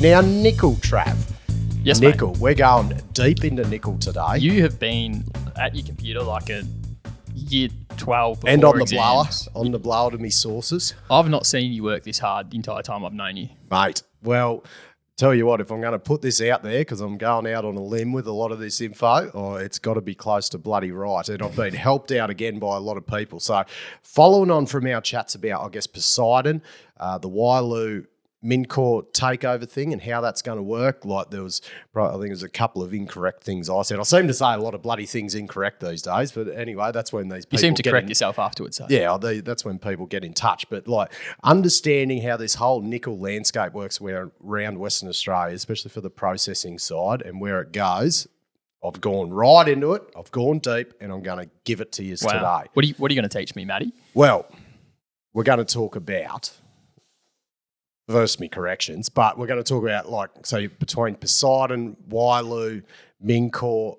Now, nickel, Trav. Yes, nickel. mate. We're going deep into nickel today. You have been at your computer like a year 12 before and on the exams. blower. On the blower to me sources. I've not seen you work this hard the entire time I've known you. Mate, well, tell you what, if I'm going to put this out there, because I'm going out on a limb with a lot of this info, it's got to be close to bloody right. And I've been helped out again by a lot of people. So following on from our chats about, I guess, Poseidon, the Wailu Mincor takeover thing and how that's going to work, like I think there's a couple of incorrect things I said. I seem to say a lot of bloody things incorrect these days, but anyway, that's when these people You seem to correct yourself afterwards. So. Yeah, that's when people get in touch. But like understanding how this whole nickel landscape works around Western Australia, especially for the processing side and where it goes, I've gone right into it. I've gone deep, and I'm going to give it to you today. What are you going to teach me, Matty? Well, we're going to talk about, first me corrections, but we're going to talk about between Poseidon, Wailu, Mincor,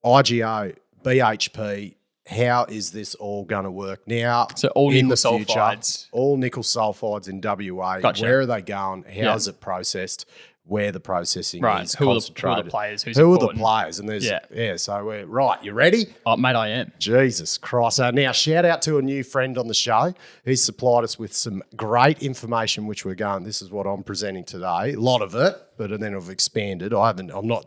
IGO, BHP, how is this all going to work now? So all in nickel the future, sulfides. all nickel sulfides in WA. Gotcha. Where are they going? How is it processed? Where the processing is Who are concentrated. the players? Who are the players? And there's so we're right. You ready? Oh, mate, I am. Jesus Christ. Now, shout out to a new friend on the show. He's supplied us with some great information, which we're going, this is what I'm presenting today. A lot of it, but then I've expanded.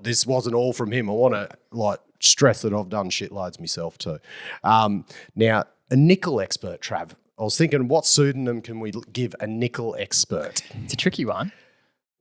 This wasn't all from him. I want to stress that I've done shitloads myself too. Now, a nickel expert, Trav. I was thinking, what pseudonym can we give a nickel expert? It's a tricky one.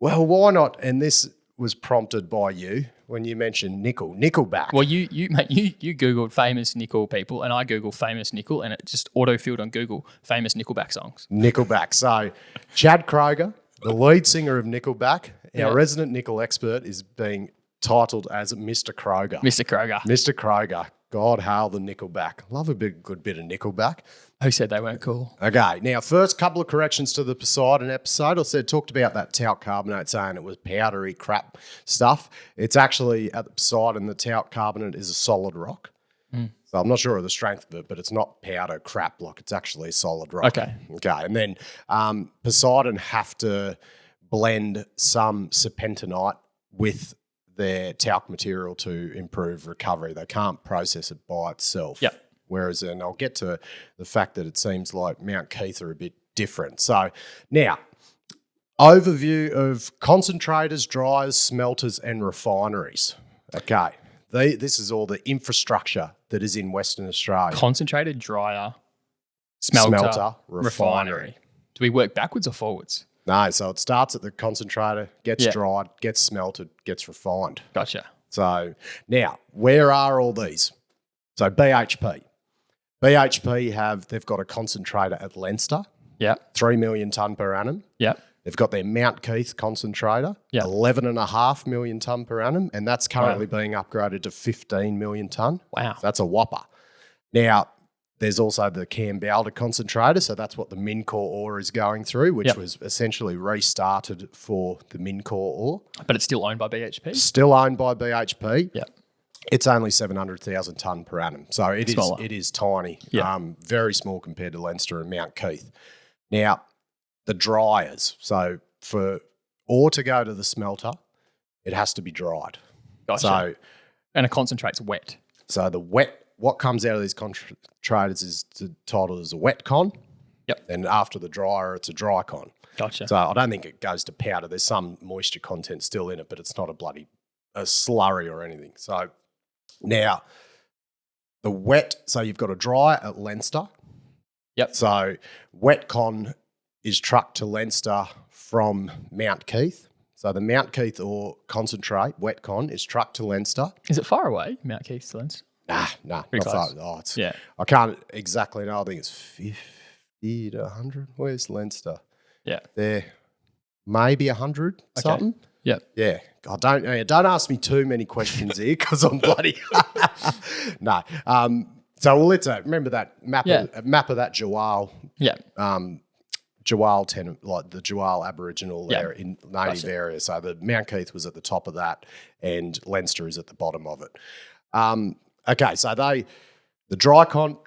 Well, why not? And this was prompted by you when you mentioned nickel, Nickelback. Well, you Googled famous nickel people, and I Googled famous nickel, and it just auto-filled on Google famous Nickelback songs. Nickelback. So, Chad Kroger, the lead singer of Nickelback, our resident nickel expert, is being titled as Mr. Kroger. Mr. Kroger. Mr. Kroger. God hail the Nickelback. Love a good bit of Nickelback. Who said they weren't cool? Okay, now first couple of corrections to the Poseidon episode. Talked about that talc carbonate saying it was powdery crap stuff. It's actually at the Poseidon, the talc carbonate is a solid rock. So I'm not sure of the strength of it, but it's not powder crap, it's actually a solid rock. Okay, and then Poseidon have to blend some serpentinite with their talc material to improve recovery. They can't process it by itself. Yep. Whereas, and I'll get to the fact that it seems like Mount Keith are a bit different. So now, overview of concentrators, dryers, smelters, and refineries. Okay, this is all the infrastructure that is in Western Australia. Concentrated, dryer, smelter, refinery. Do we work backwards or forwards? No, so it starts at the concentrator, gets dried, gets smelted, gets refined. Gotcha. So now, where are all these? So BHP. They've got a concentrator at Leinster. Yeah. 3 million tonne per annum. Yeah. They've got their Mount Keith concentrator, 11.5 million tonne per annum, and that's currently being upgraded to 15 million tonne. Wow. So that's a whopper. Now, there's also the Kambalda concentrator, so that's what the Mincor ore is going through, which was essentially restarted for the Mincor ore. But it's still owned by BHP? Still owned by BHP. Yeah. It's only 700,000 tonne per annum, so it is tiny, very small compared to Leinster and Mount Keith. Now, the dryers. So for ore to go to the smelter, it has to be dried. Gotcha. And a concentrate's wet. So what comes out of these concentrators is titled as a wet con. Yep. And after the dryer, it's a dry con. Gotcha. So I don't think it goes to powder. There's some moisture content still in it, but it's not a slurry or anything. So now, the wet, so you've got a dry at Leinster. Yep. So wet con is trucked to Leinster from Mount Keith. So the Mount Keith ore concentrate, wet con, is trucked to Leinster. Is it far away, Mount Keith to Leinster? Nah, not close. far. Yeah. I can't exactly know. I think it's 50 to 100. Where's Leinster? Yeah. There, maybe 100 something. Yep. Yeah. Don't ask me too many questions here because I'm bloody. No. So let's remember that map of that Jawal. Yeah. Jawal tenant, like the Jawal Aboriginal there in native area. So the Mount Keith was at the top of that, and Leinster is at the bottom of it. Okay, so the dry con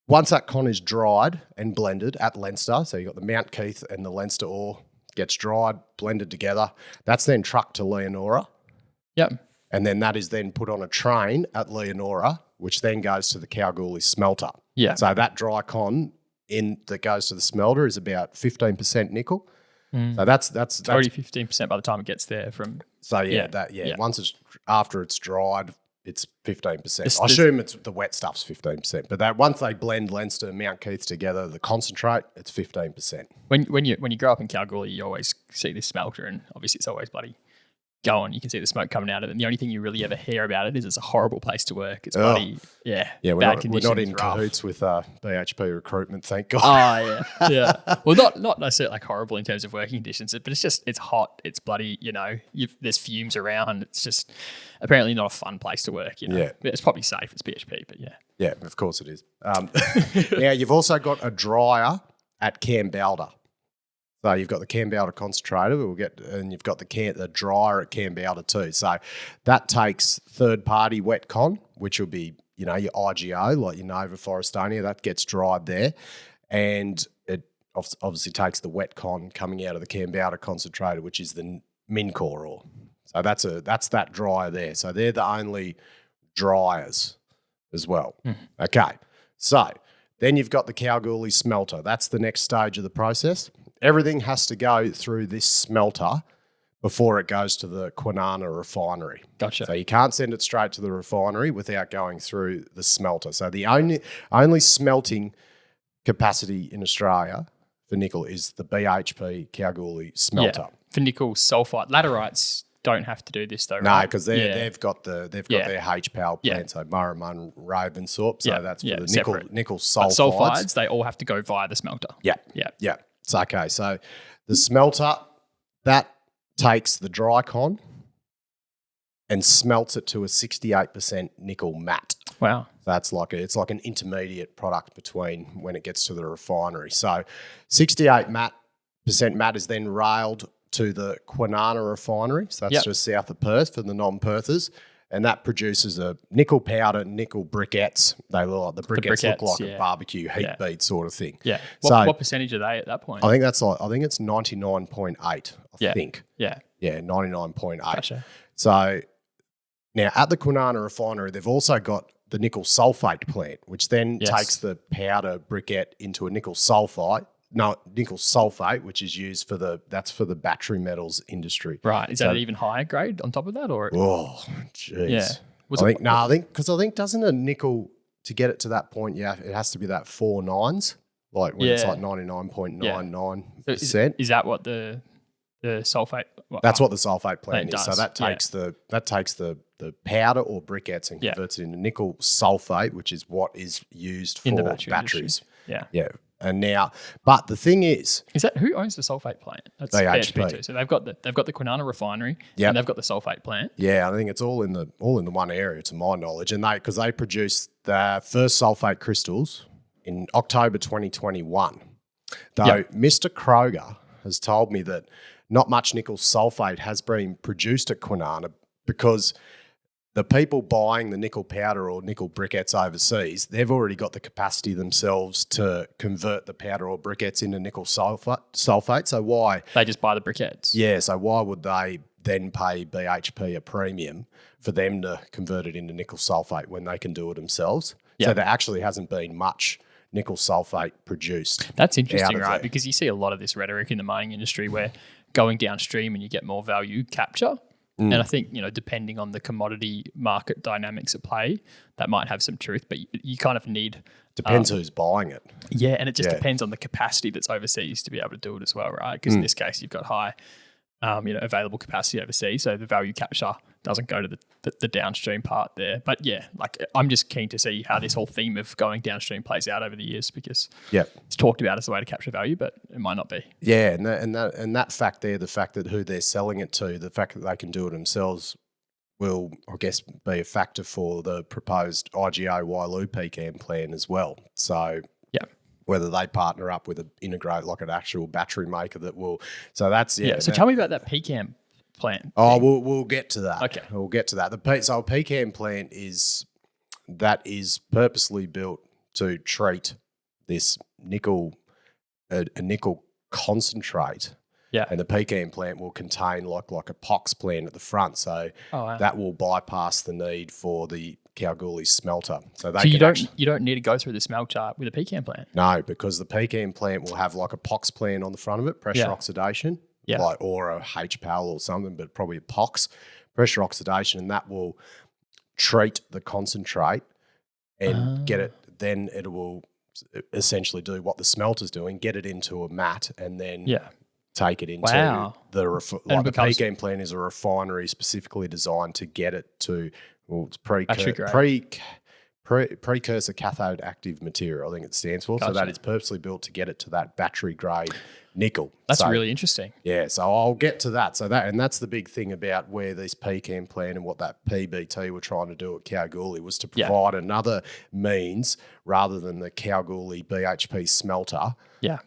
once that con is dried and blended at Leinster, so you've got the Mount Keith and the Leinster ore gets dried, blended together. That's then trucked to Leonora. Yep. And then that is then put on a train at Leonora, which then goes to the Kalgoorlie smelter. Yeah. So that dry con that goes to the smelter is about 15% nickel. So that's already 15% by the time it gets there from. So once it's after it's dried, it's 15%. I assume it's the wet stuff's 15%, but that once they blend Leinster and Mount Keith together, the concentrate, it's 15%. When you grow up in Kalgoorlie, you always see this smelter, and obviously it's always bloody going. You can see the smoke coming out of it. And the only thing you really ever hear about it is it's a horrible place to work. It's bloody we're bad conditions. We're not in cahoots with BHP recruitment, thank God. Oh yeah. Well, not necessarily like horrible in terms of working conditions, but it's hot. It's bloody. There's fumes around. It's just apparently not a fun place to work. Yeah, it's probably safe. It's BHP, but yeah. Yeah, of course it is. Now you've also got a dryer at Kambalda. So you've got the Kambalda concentrator, and you've got the dryer at Kambalda too. So that takes third-party wet con, which will be your IGO, like your Nova Forestania, that gets dried there, and it obviously takes the wet con coming out of the Kambalda concentrator, which is the Mincor ore. So that's that dryer there. So they're the only dryers as well. Okay, so then you've got the Kalgoorlie smelter. That's the next stage of the process. Everything has to go through this smelter before it goes to the Kwinana refinery. Gotcha. So you can't send it straight to the refinery without going through the smelter. So the only smelting capacity in Australia for nickel is the BHP Kalgoorlie smelter. Yeah. For nickel sulfide. Laterites don't have to do this though, right? No, because they've got their HPAL plant, so Murrumun, Ravensthorpe. So that's for the nickel sulfides. But sulfides, they all have to go via the smelter. Yeah. It's okay. So the smelter, that takes the dry con and smelts it to a 68% nickel matte. Wow. That's it's like an intermediate product between when it gets to the refinery. So 68% matte is then railed to the Kwinana refinery. So that's just south of Perth for the non-Perthers. And that produces a nickel powder, nickel briquettes. The briquettes look like a barbecue heat bead sort of thing. Yeah. What percentage are they at that point? I think it's 99.8. I think. Yeah. Yeah, 99.8. Gotcha. So now at the Kwinana refinery, they've also got the nickel sulfate plant, which then takes the powder briquette into a nickel sulfate, which is used for the battery metals industry. Right. Is that an even higher grade on top of that, or? Oh, jeez. Yeah. I think doesn't a nickel, to get it to that point, it has to be that 4 nines, like when it's like 99.99%. Is that what the sulfate? That's what the sulfate plant is. Does. So that takes the powder or briquettes and converts it into nickel sulfate, which is what is used for in the batteries. Industry. Yeah. And now, but the thing is that who owns the sulfate plant? That's BHP too. So they've got the Kwinana refinery, and they've got the sulfate plant. Yeah, I think it's all in the one area, to my knowledge, and because they produced the first sulfate crystals in October 2021. Though Mr. Kroger has told me that not much nickel sulfate has been produced at Kwinana because the people buying the nickel powder or nickel briquettes overseas, they've already got the capacity themselves to convert the powder or briquettes into nickel sulfate. So why? They just buy the briquettes. Yeah, so why would they then pay BHP a premium for them to convert it into nickel sulfate when they can do it themselves? So there actually hasn't been much nickel sulfate produced. That's interesting, right? Because you see a lot of this rhetoric in the mining industry where going downstream and you get more value capture. And I think, depending on the commodity market dynamics at play, that might have some truth, but you kind of need... Depends who's buying it. Yeah, and it just depends on the capacity that's overseas to be able to do it as well, right? Because in this case, you've got high available capacity overseas, so the value capture doesn't go to the downstream part there. But I'm just keen to see how this whole theme of going downstream plays out over the years, because it's talked about as a way to capture value, but it might not be. Yeah, and that fact there, the fact that who they're selling it to, the fact that they can do it themselves, will, I guess, be a factor for the proposed IGO Wailu PCAM plan as well. So whether they partner up with integrate like an actual battery maker that will. So that's So tell me about that PCAM plant. Oh, we'll get to that. Okay, we'll get to that. The PCAM plant is purposely built to treat this nickel, a nickel concentrate Yeah. And the pecan plant will contain like a pox plant at the front. So that will bypass the need for the Kalgoorlie smelter. So you don't need to go through the smelter with a pecan plant? No, because the pecan plant will have like a pox plant on the front of it, pressure oxidation, or a HPAL or something, but probably a pox, pressure oxidation, and that will treat the concentrate and get it. Then it will essentially do what the smelter's doing, get it into a mat, and then take it into the pecan plant is a refinery specifically designed to get it to it's precursor cathode active material, I think it stands for. Gotcha. So that is purposely built to get it to that battery grade nickel. That's really interesting. Yeah, so I'll get to that. That's the big thing about where this pecan plant and what that PBT were trying to do at Kalgoorlie was to provide another means rather than the Kalgoorlie BHP smelter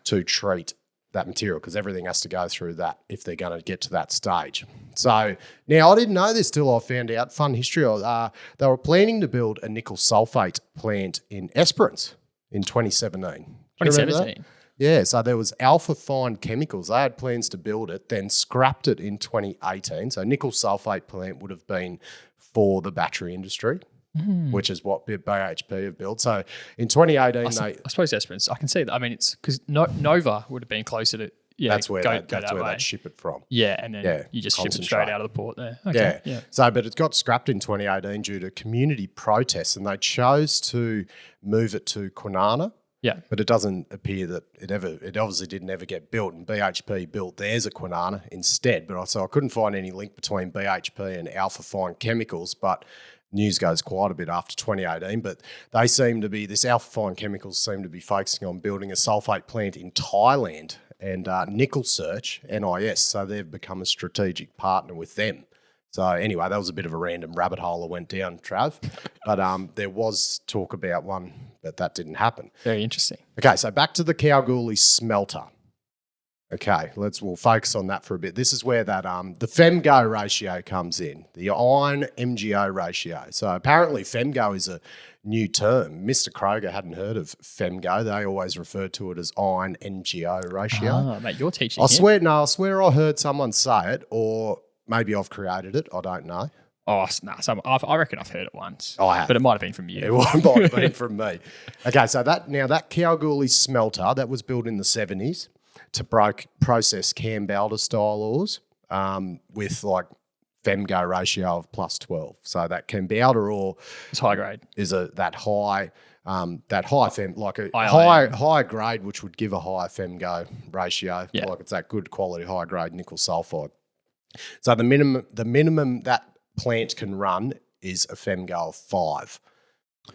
to treat that material, because everything has to go through that if they're going to get to that stage. So now I didn't know this till I found out. Fun history. They were planning to build a nickel sulfate plant in Esperance in 2017. 2017? Yeah, so there was Alpha Fine Chemicals. They had plans to build it, then scrapped it in 2018. So nickel sulfate plant would have been for the battery industry, which is what BHP have built. So in 2018, I suppose Esperance, I can see that. I mean, it's because Nova would have been closer to, that's where they'd ship it from. Yeah, and then you just ship it straight out of the port there. Okay. Yeah. So, but it got scrapped in 2018 due to community protests, and they chose to move it to Kwinana. Yeah. But it doesn't appear that it obviously didn't ever get built, and BHP built theirs at Kwinana instead. But I couldn't find any link between BHP and Alpha Fine Chemicals, but news goes quite a bit after 2018, but they seem to be, this Alpha Fine Chemicals seem to be focusing on building a sulfate plant in Thailand and Nickel Search, NIS, so they've become a strategic partner with them. So anyway, that was a bit of a random rabbit hole I went down, Trav, but there was talk about one, but that didn't happen. Very interesting. Okay, so back to the Kalgoorlie smelter. Okay, we'll focus on that for a bit. This is where that the FEMGO ratio comes in, the iron MgO ratio. So apparently FEMGO is a new term. Mr. Kroger hadn't heard of FEMGO. They always referred to it as iron MgO ratio. Oh, mate, you're teaching I swear I heard someone say it, or maybe I've created it. I don't know. Oh, no, I reckon I've heard it once. I have. But it might have been from you. It might have been from me. Okay, so that Kalgoorlie smelter, that was built in the 70s. To process Campbell style ores with like FEMGO ratio of +12. So that Campbell ore is high grade. Is that high fem, like a higher grade, which would give a higher FEMGO ratio. Yeah. Like it's that good quality high grade nickel sulfide. So the minimum that plant can run is a FEMGO of 5.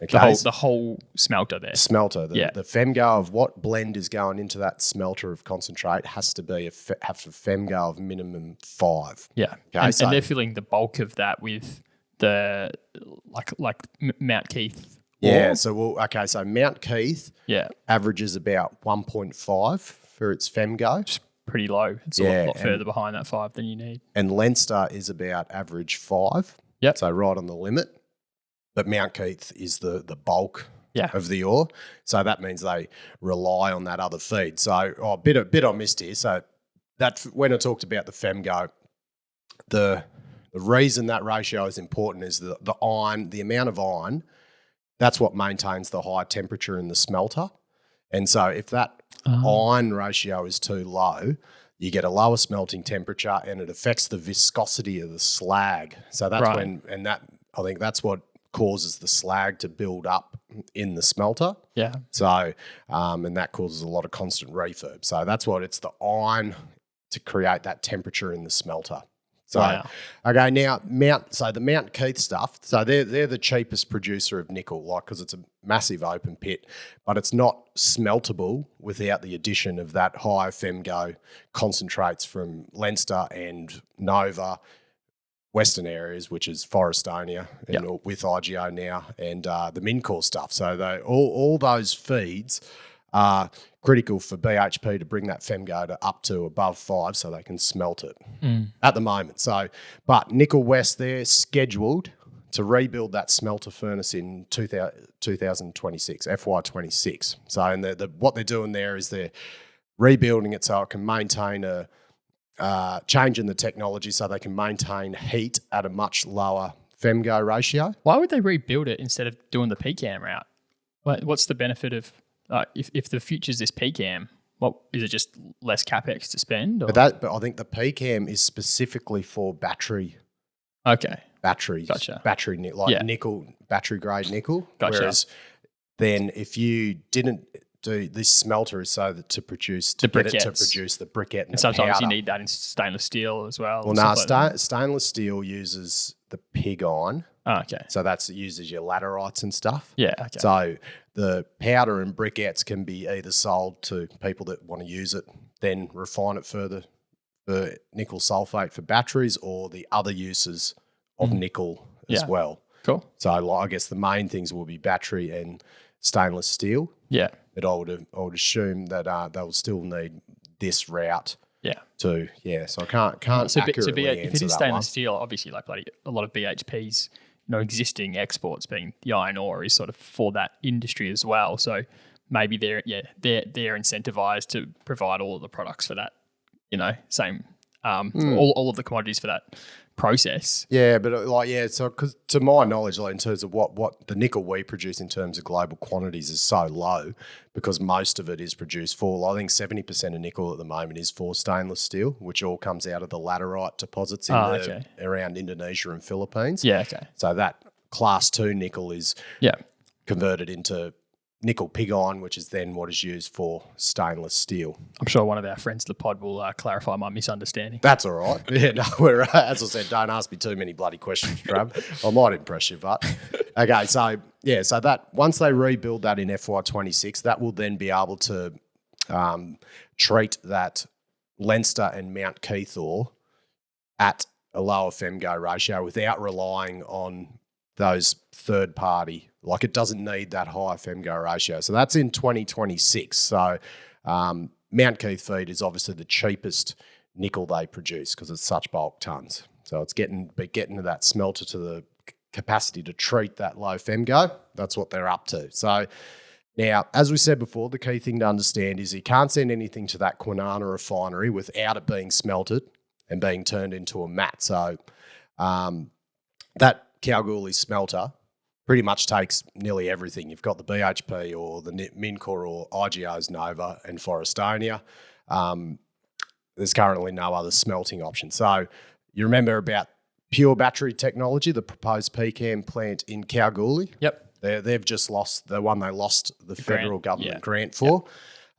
Okay. The whole smelter there. The FEMGO of what blend is going into that smelter of concentrate has to be have a FEMGO of minimum 5. Yeah. Okay, and they're filling the bulk of that with the like Mount Keith. Yeah. So Mount Keith averages about 1.5 for its FEMGO. It's pretty low. It's a lot further behind that 5 than you need. And Leinster is about average 5. Yep. So right on the limit. But Mount Keith is the bulk of the ore. So that means they rely on that other feed. So a bit I missed here. So that when I talked about the FEMGO, the reason that ratio is important is the iron, the amount of iron, that's what maintains the high temperature in the smelter. And so if that iron ratio is too low, you get a lower smelting temperature and it affects the viscosity of the slag. So that's I think that's what causes the slag to build up in the smelter. Yeah. So, and that causes a lot of constant refurb. So that's what it's the iron to create that temperature in the smelter. So, okay, now the Mount Keith stuff. So they're the cheapest producer of nickel, like because it's a massive open pit, but it's not smeltable without the addition of that high FEMGO concentrates from Leinster and Nova. Western areas, which is Forrestonia and with IGO now, and the Mincor stuff. So all those feeds are critical for BHP to bring that FEMGO up to above 5 so they can smelt it at the moment. So, but Nickel West, they're scheduled to rebuild that smelter furnace in 2026, FY26. So, and what they're doing there is they're rebuilding it so it can maintain a changing the technology so they can maintain heat at a much lower femgo ratio. Why would they rebuild it instead of doing the PCAM route? What's the benefit of if the future's this PCAM? What is it? Just less capex to spend? Or? But I think the PCAM is specifically for batteries. Gotcha. Battery nickel, battery grade nickel. Gotcha. Whereas then if you didn't do this, smelter is so that to produce the briquette and sometimes powder. you need that in stainless steel as well. Well, no, stainless steel uses the pig iron. Oh, okay. So it uses your laterites and stuff. Yeah, okay. So the powder and briquettes can be either sold to people that want to use it, then refine it further for nickel sulfate for batteries, or the other uses of nickel as well. Cool. So I guess the main things will be battery and stainless steel. Yeah. But I would assume that they'll still need this route. Yeah. So I can't accurately answer if it is that stainless one. steel, obviously like a lot of BHP's existing exports being the iron ore is sort of for that industry as well. So maybe they're incentivized to provide all of the products for that, same all of the commodities for that process. Yeah, but so because to my knowledge, in terms of what the nickel we produce in terms of global quantities is so low, because most of it is produced for, I think 70% of nickel at the moment is for stainless steel, which all comes out of the laterite deposits around Indonesia and Philippines. Yeah, okay. So that class 2 nickel is converted into nickel pig iron, which is then what is used for stainless steel. I'm sure one of our friends of the pod will clarify my misunderstanding. That's all right. Yeah, no, we're as I said, don't ask me too many bloody questions, Trav. I might impress you, but okay. So that once they rebuild that in FY26, that will then be able to treat that Leinster and Mount Keith ore at a lower femgo ratio without relying on those third party. Like it doesn't need that high femgo ratio. So that's in 2026. So Mount Keith feed is obviously the cheapest nickel they produce because it's such bulk tons. So it's getting to that smelter to the capacity to treat that low femgo. That's what they're up to. So now, as we said before, the key thing to understand is you can't send anything to that Kwinana refinery without it being smelted and being turned into a matte. So that Kalgoorlie smelter pretty much takes nearly everything. You've got the BHP or the Mincor or IGO's Nova and Forrestonia. There's currently no other smelting option. So you remember about Pure Battery Technology, the proposed PCAM plant in Kalgoorlie? Yep. They've just lost the one they lost the federal government grant for.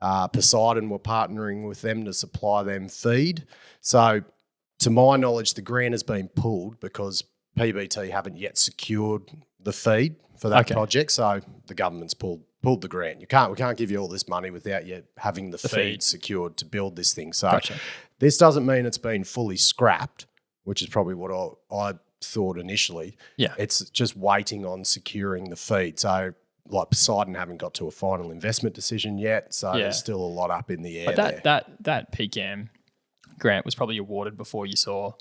Yep. Poseidon were partnering with them to supply them feed. So to my knowledge, the grant has been pulled because PBT haven't yet secured the feed for that project, so the government's pulled the grant. We can't give you all this money without you having the feed secured to build this thing. So this doesn't mean it's been fully scrapped, which is probably what I thought initially. Yeah, it's just waiting on securing the feed. So like Poseidon haven't got to a final investment decision yet, so there's still a lot up in the air. But that PCAM grant was probably awarded before you saw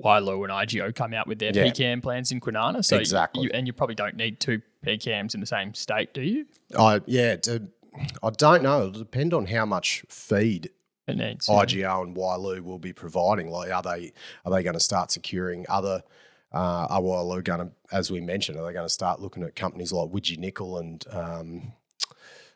Wailu and IGO come out with their PCAM plans in Kwinana. So exactly. You probably don't need 2 PCAMs in the same state, do you? I don't know. It'll depend on how much feed it needs. IGO and Wailu will be providing. Like, are they going to start securing other? Are Wailu going to, as we mentioned, are they going to start looking at companies like Widgie Nickel and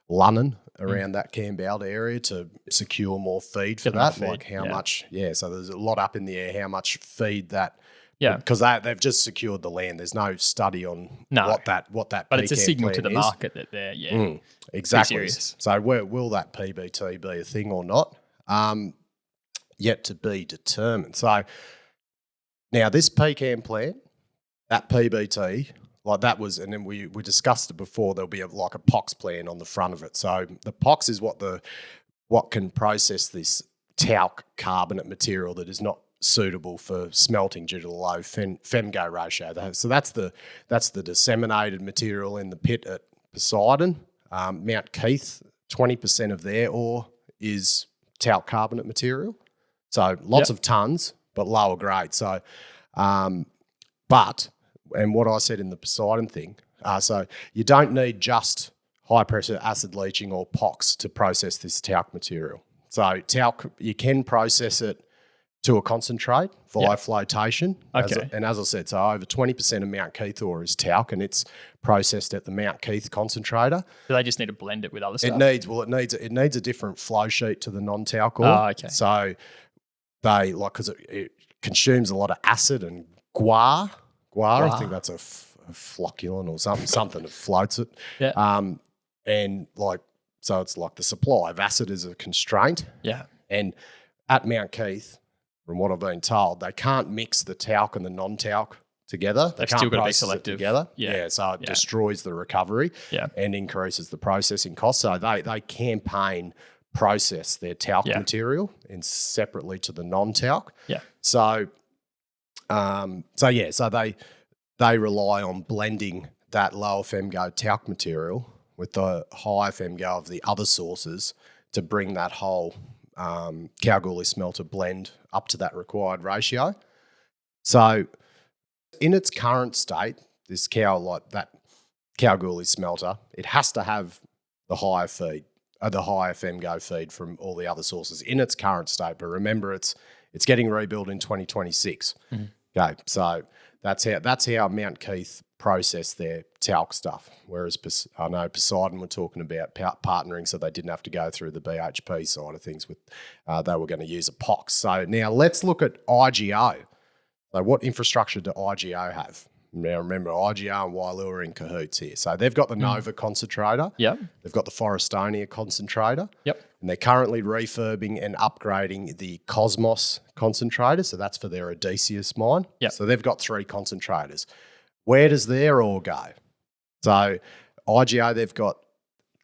Lunnon around that Kambalda area to secure more feed for that? Like how much? Yeah, so there's a lot up in the air how much feed that. Yeah, because they've just secured the land. There's no study on what that. But it's a signal to the market that they're exactly. So will that PBT be a thing or not? Yet to be determined. So now this PCAM plan, that PBT. Like that was, and then we discussed it before. There'll be like a POX plan on the front of it. So the POX is what can process this talc carbonate material that is not suitable for smelting due to the low femgo ratio. So that's the disseminated material in the pit at Poseidon. Mount Keith, 20% of their ore is talc carbonate material. So lots of tons, but lower grade. So, and what I said in the Poseidon thing, so you don't need just high pressure acid leaching or POX to process this talc material. So talc, you can process it to a concentrate via flotation. Okay. And as I said, so over 20% of Mount Keith ore is talc, and it's processed at the Mount Keith concentrator. So they just need to blend it with other stuff? It needs a different flow sheet to the non-talc ore. Oh, okay. So they because it consumes a lot of acid and guar. I think that's a flocculent or something that floats it. Yeah. And so it's like the supply of acid is a constraint. Yeah. And at Mount Keith, from what I've been told, they can't mix the talc and the non-talc together. They've still got to be selective together. Yeah. So it destroys the recovery and increases the processing cost. So they campaign process their talc material and separately to the non-talc. Yeah. So they rely on blending that low FMGO talc material with the high FMGO of the other sources to bring that whole Kalgoorlie smelter blend up to that required ratio. So in its current state, that Kalgoorlie smelter, it has to have the higher FMGO feed from all the other sources in its current state. But remember, it's getting rebuilt in 2026. Mm-hmm. Okay, so that's how Mount Keith process their talc stuff. Whereas I know Poseidon were talking about partnering, so they didn't have to go through the BHP side of things. They were going to use a POX. So now let's look at IGO. So what infrastructure do IGO have? Now remember, IGO and Wyloo are in cahoots here. So they've got the Nova concentrator. Yep. They've got the Forrestonia concentrator. Yep. And they're currently refurbing and upgrading the Cosmos concentrator. So that's for their Odysseus mine. Yep. So they've got 3 concentrators. Where does their ore go? So IGO, they've got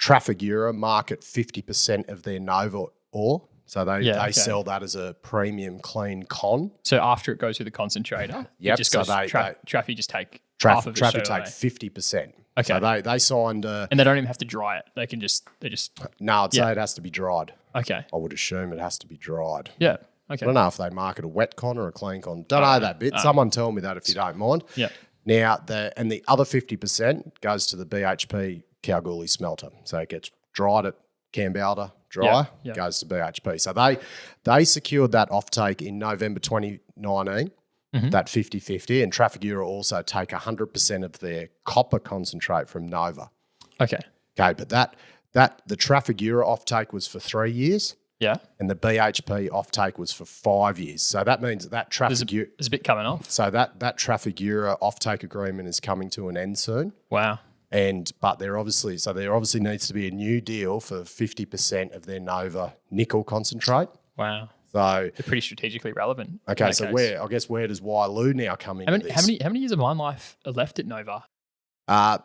Trafigura market 50% of their Nova ore. So they sell that as a premium clean con. So after it goes through the concentrator, it just goes, Traffy just take half of it. Traffy take 50%. Okay. So they signed and they don't even have to dry it. They just No, I'd say it has to be dried. Okay. I would assume it has to be dried. Yeah. Okay. I don't know if they market a wet con or a clean con. Don't know that bit. Someone tell me that if you don't mind. Yeah. Now the other 50% goes to the BHP Kalgoorlie smelter. So it gets dried at Kambalda, goes to BHP. So they secured that offtake in November 2019, that 50-50, and Trafigura also take 100% of their copper concentrate from Nova. Okay. Okay, but the Trafigura offtake was for 3 years. Yeah. And the BHP offtake was for 5 years. So that means that Trafigura... There's a bit coming off. So that Trafigura offtake agreement is coming to an end soon. Wow. But there obviously needs to be a new deal for 50% of their Nova nickel concentrate. Wow. So they're pretty strategically relevant. Okay, so where does Wyloo now come into this? How many years of mine life are left at Nova? I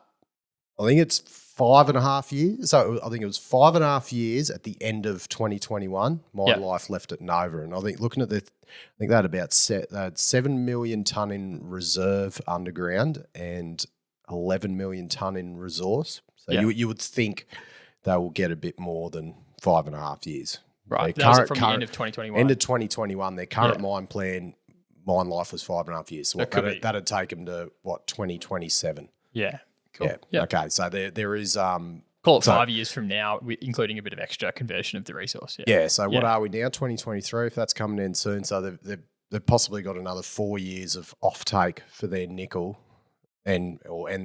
think it's 5.5 years. So I think it was 5.5 years at the end of 2021. Life left at Nova, and I think looking at they had 7 million tonne in reserve underground and 11 million tonne in resource. So you would think they will get a bit more than 5.5 years. Right. That was from the end of 2021. End of 2021. Their current mine life was 5.5 years. So that'd take them to 2027. Yeah. Cool. Yeah. Okay. So there is call it 5 years from now, including a bit of extra conversion of the resource. Yeah. So what are we now? 2023. If that's coming in soon, so they've possibly got another 4 years of offtake for their nickel and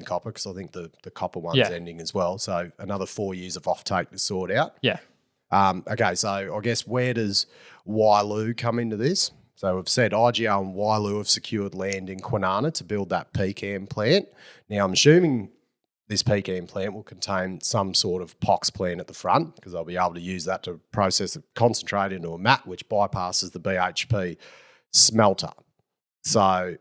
copper, because I think the copper one's ending as well. So another 4 years of offtake to sort out. Yeah. Okay, so I guess where does Wyloo come into this? So we've said IGO and Wyloo have secured land in Kwinana to build that PCAM plant. Now I'm assuming this PCAM plant will contain some sort of POX plant at the front, because they'll be able to use that to process it, concentrate into a mat, which bypasses the BHP smelter. So,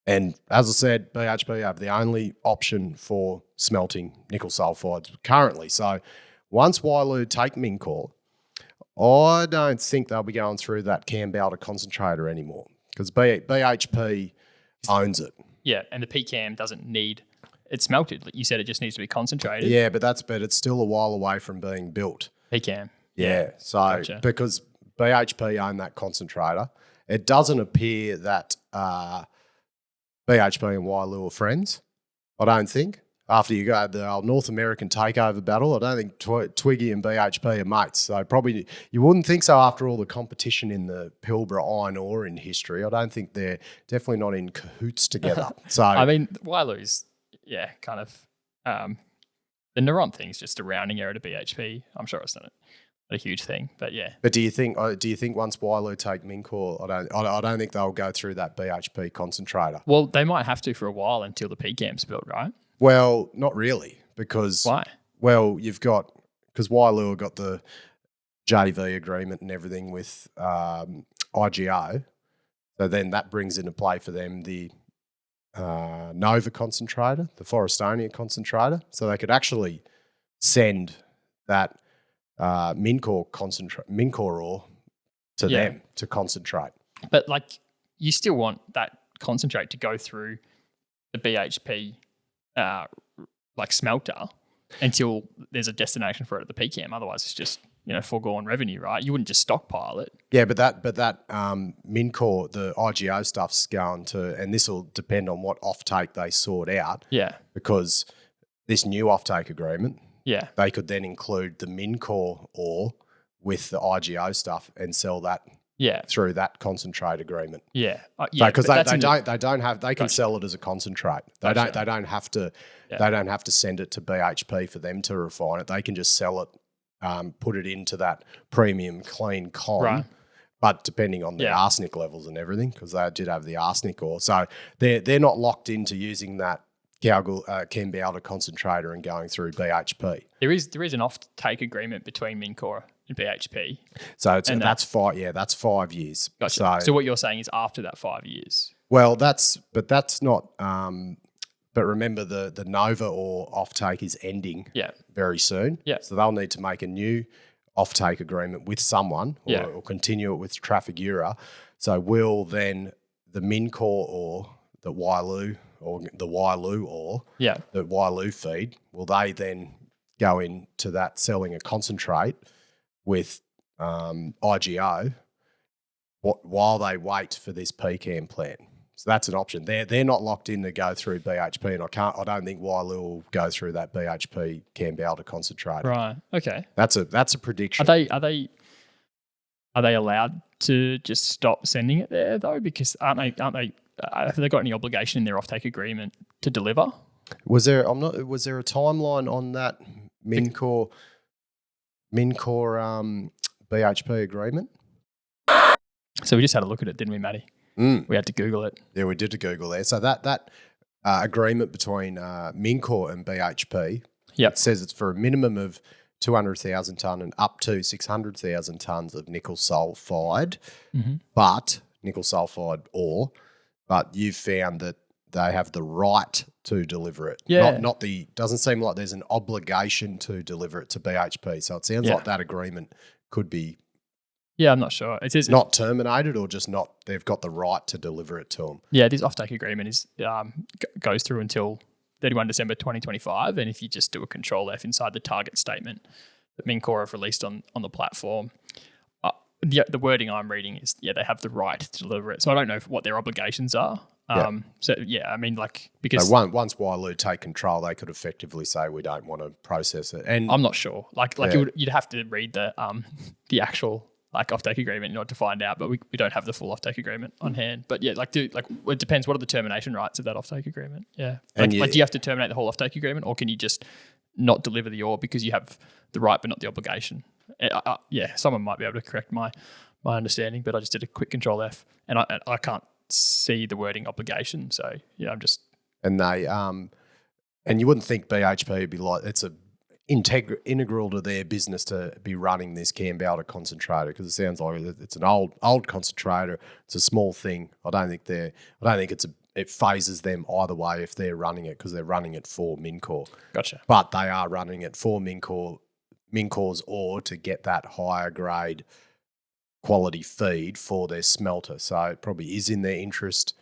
and as I said, BHP have the only option for smelting nickel sulfides currently. So once Wyloo take Mincor, I don't think they'll be going through that Kambalda concentrator anymore, because BHP owns it. Yeah, and the PCAM doesn't need it smelted. Like you said, it just needs to be concentrated. Yeah, but it's still a while away from being built. PCAM. Yeah. So because BHP own that concentrator, it doesn't appear that BHP and Wyloo are friends. I don't think. after you go the old North American takeover battle, I don't think Twiggy and BHP are mates. So probably you wouldn't think so after all the competition in the Pilbara iron ore in history. I don't think they're definitely not in cahoots together. So I mean, Wailu's, kind of the Naront thing's just a rounding error to BHP. I'm sure it's not a huge thing, but yeah. But do you think once Wailu take Mincor, I don't think they'll go through that BHP concentrator. Well, they might have to for a while until the PCAM's built, right? Well, not really, because why? Well, because Wailu have got the JV agreement and everything with IGO, so then that brings into play for them the Nova concentrator, the Forestania concentrator, so they could actually send that Mincor ore to them to concentrate. But like, you still want that concentrate to go through the BHP smelter until there's a destination for it at the PCAM. Otherwise, it's just foregone revenue, right? You wouldn't just stockpile it. Yeah, but that Mincor, the IGO stuff's going to, and this will depend on what offtake they sort out. Yeah, because this new offtake agreement, they could then include the Mincor ore with the IGO stuff and sell that. Through that concentrate agreement. Because they can sell it as a concentrate. They don't have to send it to BHP for them to refine it. They can just sell it, put it into that premium clean con. Right. But depending on the arsenic levels and everything, because they did have the arsenic ore, so they're not locked into using that Kambalda concentrator and going through BHP. There is an offtake agreement between Mincor and BHP. So that's 5 years. Gotcha. So what you're saying is after that 5 years. Well, that's not. But remember the Nova ore offtake is ending. Very soon. So they'll need to make a new offtake agreement with someone, or continue it with Trafigura. So will then the Mincor ore, the Wailu ore, the Wailu feed, will they then go into that selling a concentrate with IGO while they wait for this PCAM plan? So that's an option. They're not locked in to go through BHP, and I don't think Wailu will go through that BHP Kambalda concentrator. Right. Okay. That's a prediction. Are they allowed to just stop sending it there though? Because aren't they? Have they got any obligation in their offtake agreement to deliver? Was there a timeline on that Mincor BHP agreement? So we just had a look at it, didn't we, Matty? We had to Google it. Yeah, we did to Google there. So that agreement between Mincor and BHP, it says it's for a minimum of 200,000 tonne and up to 600,000 tonnes of nickel sulphide, but nickel sulphide ore. But you've found that they have the right to deliver it. Doesn't seem like there's an obligation to deliver it to BHP. So it sounds like that agreement could be I'm not sure. It is not terminated, or just not, they've got the right to deliver it to them. Yeah, this offtake agreement is goes through until 31 December 2025. And if you just do a Control F inside the target statement that Mincor have released on the platform, the wording I'm reading is, they have the right to deliver it. So I don't know what their obligations are. I mean, because once Wailu take control, they could effectively say we don't want to process it. And I'm not sure. You'd have to read the actual offtake agreement in order to find out, but we don't have the full offtake agreement on hand. But it depends. What are the termination rights of that offtake agreement? Yeah, do you have to terminate the whole offtake agreement, or can you just not deliver the ore because you have the right but not the obligation? Someone might be able to correct my understanding, but I just did a quick Control F, and I can't see the wording obligation. So I'm just and they and you wouldn't think BHP would be like, it's a integral to their business to be running this Kambalda concentrator, because it sounds like it's an old concentrator. It's a small thing. I don't think it phases them either way if they're running it, because they're running it for Mincor. Gotcha. But they are running it for Mincor's ore to get that higher grade quality feed for their smelter. So it probably is in their interest.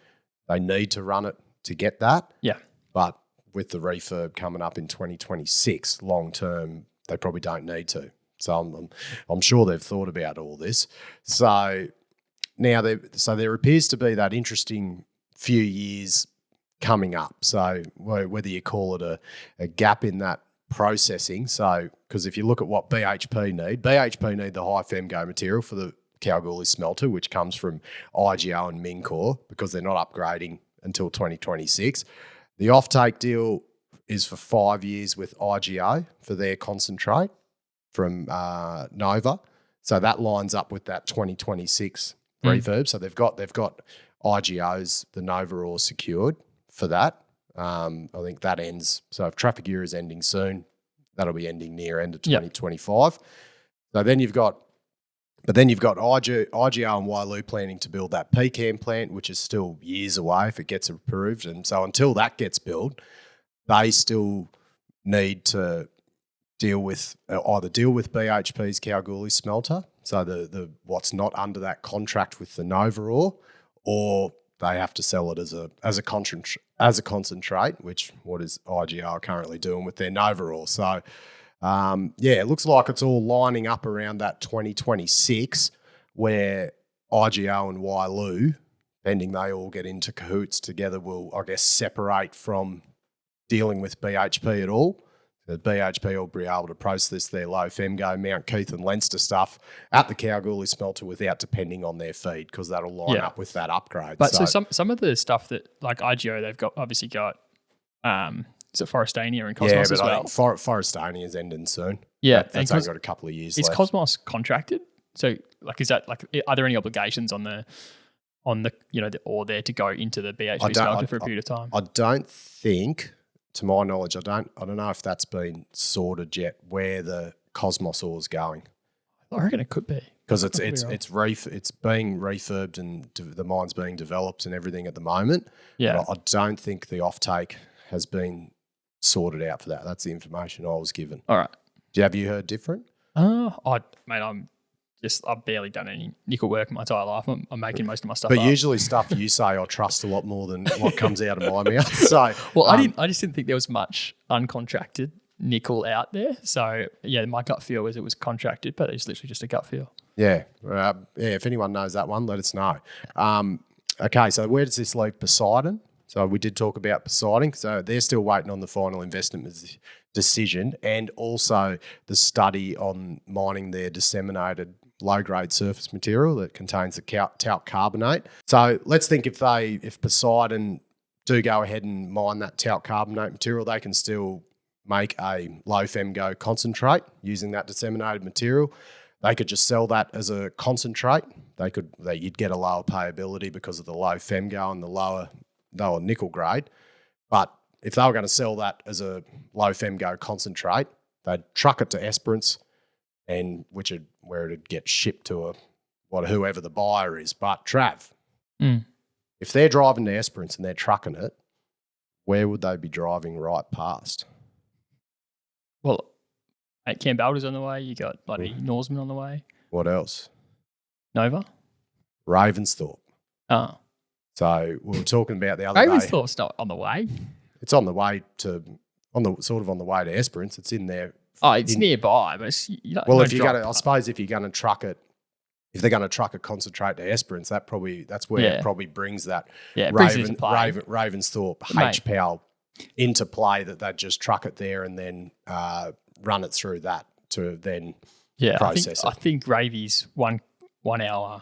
They need to run it to get that. Yeah. But with the refurb coming up in 2026, long term, they probably don't need to. So I'm sure they've thought about all this. So now there appears to be that interesting few years coming up. So whether you call it a gap in that processing. So because if you look at what BHP need the high femgo material for the Kalgoorlie smelter, which comes from IGO and Mincor, because they're not upgrading until 2026. The offtake deal is for 5 years with IGO for their concentrate from Nova. So that lines up with that 2026 refurb. So they've got IGO's, the Nova ore secured for that. I think that ends. So if Trafigura is ending soon, that'll be ending near end of 2025. So then you've got IGO and Wyloo planning to build that PCAM plant, which is still years away if it gets approved. And so until that gets built, they still need to deal with BHP's Kalgoorlie smelter, so the what's not under that contract with the Nova ore, or they have to sell it as a concentrate, which what is IGO currently doing with their Nova ore. So it looks like it's all lining up around that 2026, where IGO and Wyloo, pending they all get into cahoots together, will, I guess, separate from dealing with BHP at all. The BHP will be able to process their low femgo, Mount Keith and Leinster stuff at the Kalgoorlie smelter without depending on their feed, because that'll line up with that upgrade. But so some of the stuff that, like IGO, they've obviously got is it Forestania and Cosmos as well? I think Forestania is ending soon. Yeah. That's only got a couple of years left. Is Cosmos contracted? So is that are there any obligations on the the ore there to go into the BHP smelter for a period of time? I don't think, to my knowledge, I don't know if that's been sorted yet, where the Cosmos ore is going. I reckon it could be, because it's being refurbed and the mine's being developed and everything at the moment. Yeah, but I don't think the offtake has been sorted out for that. That's the information I was given. All right. Have you heard different? I've barely done any nickel work in my entire life. I'm making most of my stuff But up. usually stuff you say I trust a lot more than what comes out of my mouth. So I just didn't think there was much uncontracted nickel out there. So my gut feel was it was contracted, but it's literally just a gut feel. Yeah. If anyone knows that one, let us know. Okay, so where does this leave Poseidon? So we did talk about Poseidon. So they're still waiting on the final investment decision, and also the study on mining their disseminated low-grade surface material that contains the talc carbonate. So let's think if Poseidon do go ahead and mine that talc carbonate material, they can still make a low femgo concentrate using that disseminated material. They could just sell that as a concentrate. You'd get a lower payability because of the low femgo and the lower nickel grade. But if they were going to sell that as a low femgo concentrate, they'd truck it to Esperance, and where it'd get shipped to whoever the buyer is. But Trav, if they're driving to Esperance and they're trucking it, where would they be driving right past? Well, Campbell's on the way. You got bloody Norseman on the way. What else? Nova? Ravensthorpe. Oh. So we were talking about the other day. Ravensthorpe's not on the way. It's on the way on the way to Esperance. It's in there. Oh, it's nearby, but it's, if you're going to, I suppose if you're going to truck it, if they're going to truck a concentrate to Esperance, that's where it probably brings that Ravensthorpe HPAL into play, that they'd just truck it there and then run it through that to then process it. I think Ravy's 1 hour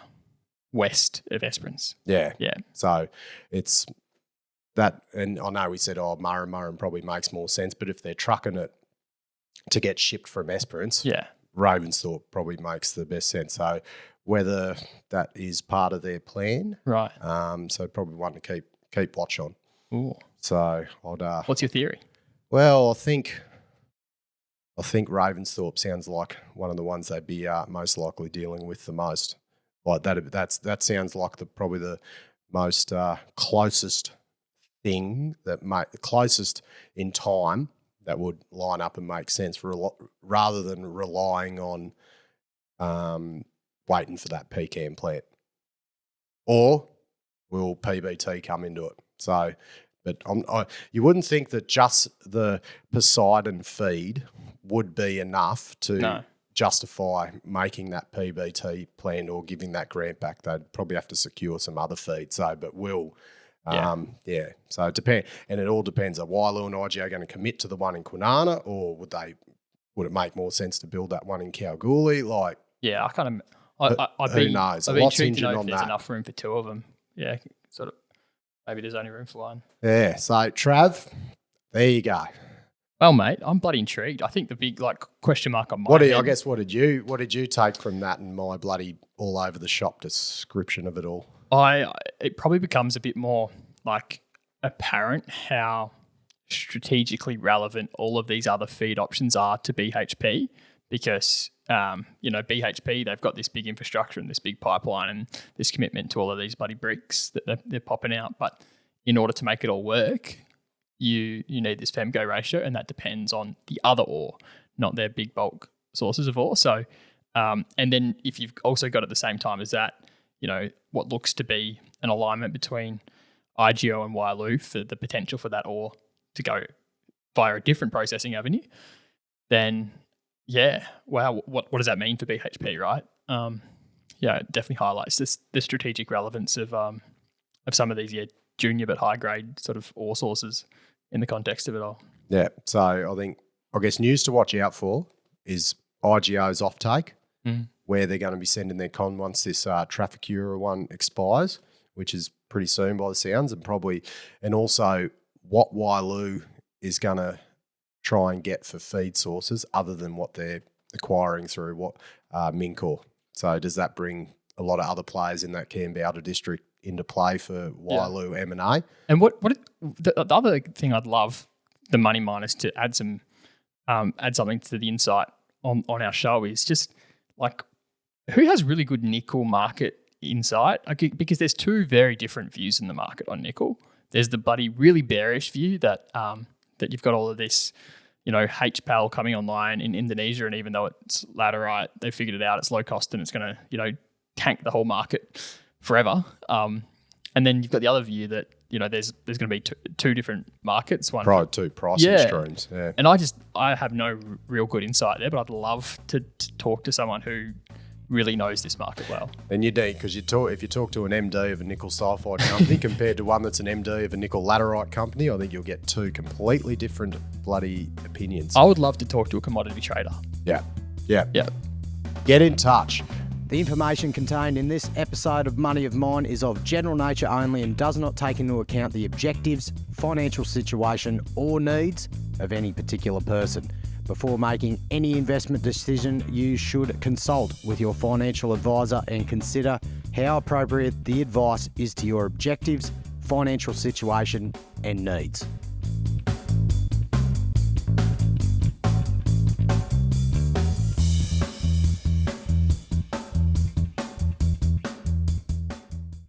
west of Esperance. Yeah. So it's that, and I know we said, Murrin probably makes more sense, but if they're trucking it to get shipped from Esperance, Ravensthorpe probably makes the best sense. So whether that is part of their plan, right? So probably one to keep watch on. Ooh. So what's your theory? Well, I think Ravensthorpe sounds like one of the ones they'd be most likely dealing with the most. Like that sounds like probably the most closest thing closest in time that would line up and make sense rather than relying on waiting for that PCAM plant. Or will PBT come into it? So, but you wouldn't think that just the Poseidon feed would be enough to justify making that PBT plant or giving that grant back. They'd probably have to secure some other feed. So, but will So it depends, and it all depends. Are Wailu and IGO going to commit to the one in Kwinana, or would it make more sense to build that one in Kalgoorlie? Like, yeah, who knows? I'd A be lot's intrigued to hinging know if on there's that. enough room for two of them. Yeah, sort of. Maybe there's only room for one. Yeah. So Trav, there you go. Well, mate, I'm bloody intrigued. I think the big question mark on my What head, did you take from that and my bloody all over the shop description of it all? It probably becomes a bit more apparent how strategically relevant all of these other feed options are to BHP, because BHP, they've got this big infrastructure and this big pipeline and this commitment to all of these bloody bricks that they're popping out. But in order to make it all work, you need this FEMGO ratio, and that depends on the other ore, not their big bulk sources of ore. So, and then if you've also got at the same time as that, what looks to be an alignment between IGO and Wailu for the potential for that ore to go via a different processing avenue, then what does that mean for BHP, right? It definitely highlights the strategic relevance of some of these junior but high grade sort of ore sources in the context of it all. Yeah. So I guess news to watch out for is IGO's offtake, where they're going to be sending their con once this Trafigura one expires, which is pretty soon by the sounds, and also what Wailu is going to try and get for feed sources other than what they're acquiring through Mincor. So does that bring a lot of other players in that Kambalda district into play for Wailu M&A? And the other thing I'd love the money miners to add something to the insight on our show is just who has really good nickel market insight? Because there's two very different views in the market on nickel. There's the bloody really bearish view that you've got all of this, HPAL coming online in Indonesia, and even though it's laterite, they figured it out, it's low cost and it's going to, tank the whole market forever. And then you've got the other view that, there's going to be two different markets. Probably two pricing streams. Yeah. And I have no real good insight there, but I'd love to talk to someone who really knows this market well. And you do, because if you talk to an MD of a nickel sulfide company compared to one that's an MD of a nickel laterite company, I think you'll get two completely different bloody opinions. I would love to talk to a commodity trader. Yeah. Get in touch. The information contained in this episode of Money of Mine is of general nature only and does not take into account the objectives, financial situation or needs of any particular person. Before making any investment decision, you should consult with your financial advisor and consider how appropriate the advice is to your objectives, financial situation and needs.